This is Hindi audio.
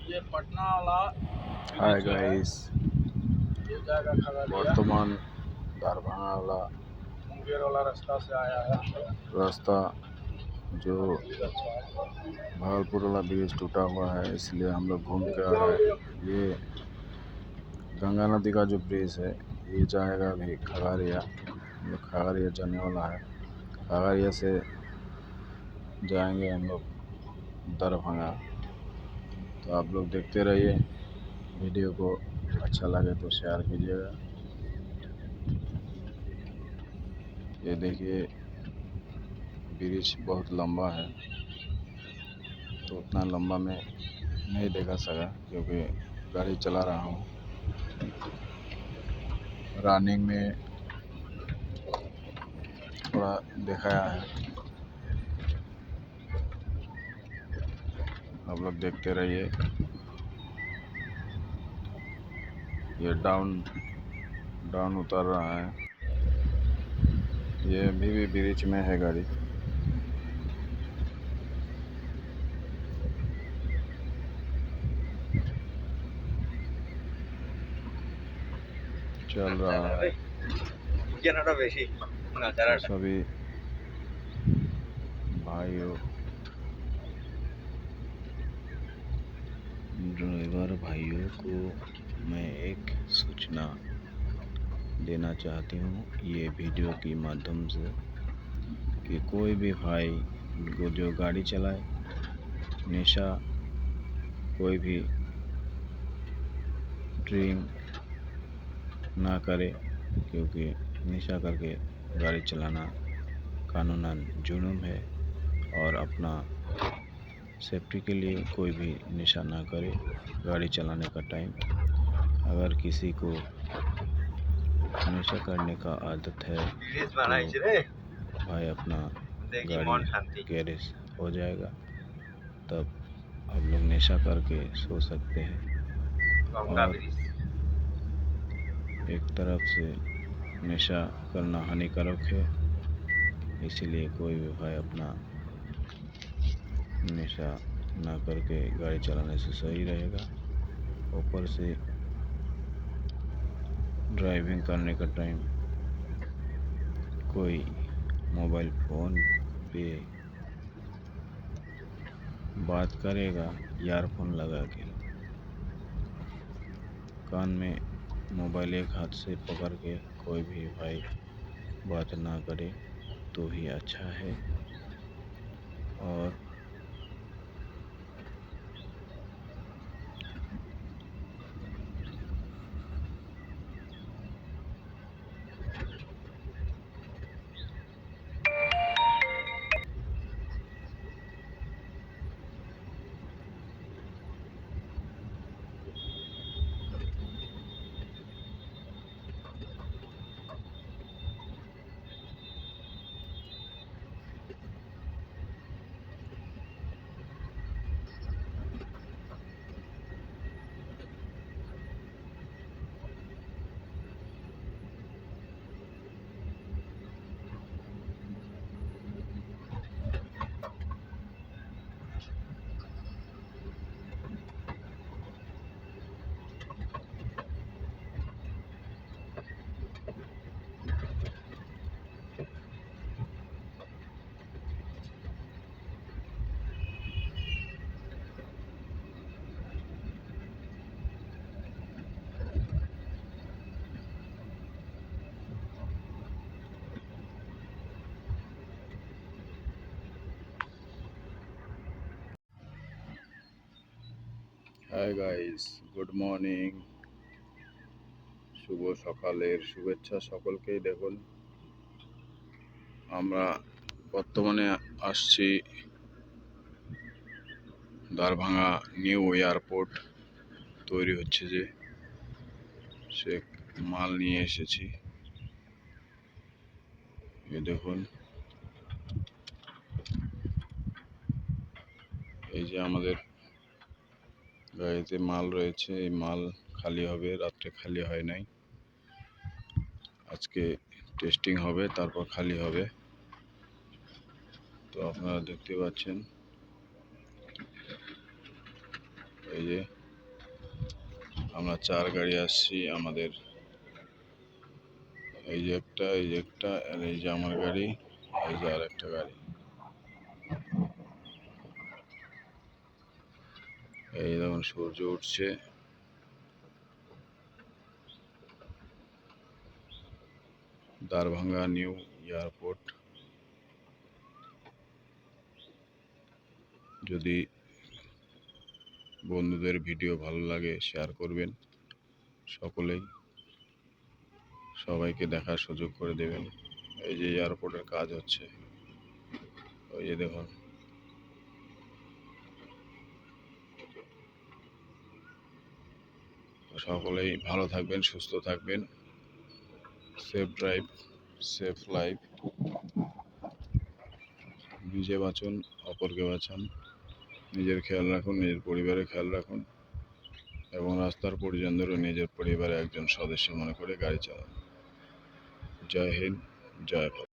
ये पटना वाला हाय गाइस, ये जाएगा खगड़िया वर्तमान दरभंगा वाला मुंगेर वाला रास्ता से आया है रास्ता जो अच्छा है। भागलपुर वाला ब्रिज टूटा हुआ है, इसलिए हम लोग घूम के आ रहे हैं। ये गंगा नदी का जो ब्रिज है ये जाएगा अभी खगड़िया। हम लोग खगड़िया जाने वाला है। खगड़िया से जाएंगे हम लोग दरभंगा। तो आप लोग देखते रहिए, वीडियो को अच्छा लगे तो शेयर कीजिएगा। ये देखिए ब्रिज बहुत लंबा है, तो उतना लंबा में नहीं देखा सका क्योंकि गाड़ी चला रहा हूँ। रनिंग में थोड़ा दिखाया है, आप लोग देखते रहिए। ये डाउन उतर रहा है। ये अभी भी ब्रिज में है गाड़ी। चल रहा है। तो सभी भाइयों, ड्राइवर भाइयों को मैं एक सूचना देना चाहती हूँ ये वीडियो के माध्यम से कि कोई भी भाई को जो गाड़ी चलाए, नशा कोई भी ड्रिंक ना करे, क्योंकि नशा करके गाड़ी चलाना कानूनन जुर्म है। और अपना सेफ्टी के लिए कोई भी नशा ना करे गाड़ी चलाने का टाइम। अगर किसी को नशा करने का आदत है तो भाई अपना गाड़ी गैरेज हो जाएगा, तब आप लोग नशा करके सो सकते हैं। और एक तरफ से नशा करना हानिकारक है, इसीलिए कोई भी भाई अपना नशा ना करके गाड़ी चलाने से सही रहेगा। ऊपर से ड्राइविंग करने का टाइम कोई मोबाइल फ़ोन पे बात करेगा ईयरफोन लगा के, कान में मोबाइल एक हाथ से पकड़ के कोई भी भाई बात ना करे तो ही अच्छा है। और হাই গাইস, গুড মর্নিং। শুভ সকালের শুভেচ্ছা সকলকেই। দেখুন আমরা বর্তমানে আসছি দারভাঙ্গা নিউ এয়ারপোর্ট তৈরি হচ্ছে, যে সে মাল নিয়ে এসেছি। এই দেখুন, এই যে আমাদের গাড়িতে মাল রয়েছে। এই মাল খালি হবে, রাত্রে খালি হয় নাই, আজকে টেস্টিং হবে তারপর খালি হবে। তো আপনারা দেখতে পাচ্ছেন এই যে আমরা 4 গাড়ি আসছি আমাদের এই যে একটা আর এই যে আমার গাড়ি, এই যে আর একটা গাড়ি। এই দেখুন সূর্য উঠছে। Darbhanga new airport. যদি বন্ধুদের ভিডিও ভালো লাগে শেয়ার করবেন, সকলেই সবাইকে দেখার সুযোগ করে দেবেন। এই যে এয়ারপোর্টের কাজ হচ্ছে, ওই যে দেখুন। সকলেই ভালো থাকবেন, সুস্থ থাকবেন, সেফ ড্রাইভ, সেফ লাইফ। নিজে বাঁচুন, অপরকে বাঁচান, নিজের খেয়াল রাখুন, নিজের পরিবারের খেয়াল রাখুন এবং রাস্তার পরিজনদেরও নিজের পরিবারের একজন সদস্য মনে করে গাড়ি চালান। জয় হিন্দ, জয় ভারত।